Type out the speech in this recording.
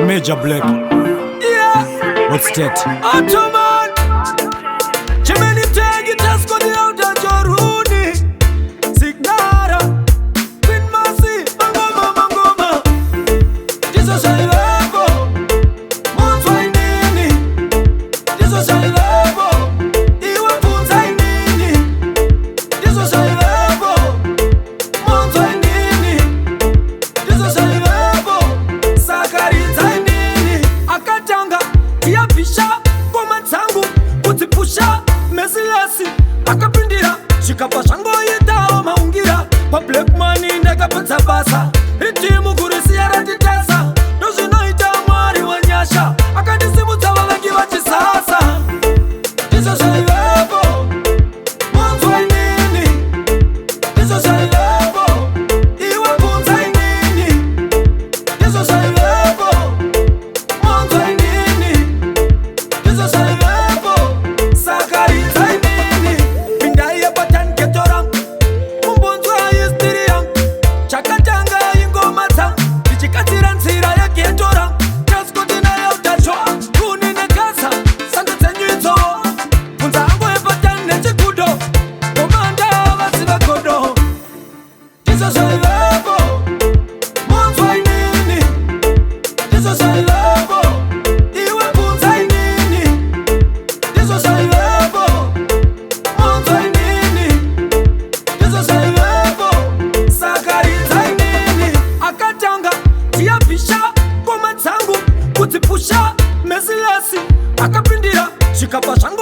Major Black. Yeah. What's that? Ottoman. Chimeni tegi tasko di auta joruni. Signara. Queen Mercy. Mangoma. Jesus I love. Monzo inini. Jesus I love. Iwe punza inini. Jesus I love. Monzo inini. Jesus I love. Sakariza inini. Akatanga. Tiapisha. Goma tangu. Kutipusha. Mesilasi. Akapindira. Shikapa shango yitao maungira. Pa black money ndega pata basa. Itimu kurisi ya ratitesa. Dozino itamari wanyasha. Akadisimu tawalangi wachisasa. Jesus I love. Monzo inini. Jesus I love. Iwe punza inini. Jesus I love. Monzo inini. Jesus I love. Sakariza inini. Pindaiya batan ketorang. Mumbonzo ayistiriang. Chakatanga ingomata. Ichikatiran sira ya ketorang. Kaskotina ya utachwa. Kunine kasa. Sanga tenyuito. Punza ango ya batan nechikudo. Komanda wasiba kodo. Jesus I love. Monzo inini. Jesus I love. Iwe punza inini. Jesus I love. Monzo inini. Jesus I love. Sakariza inini. Akatanga. Tiapisha. Goma tangu. Kutipusha. Mesilasi. Akapindira. Shikapa shango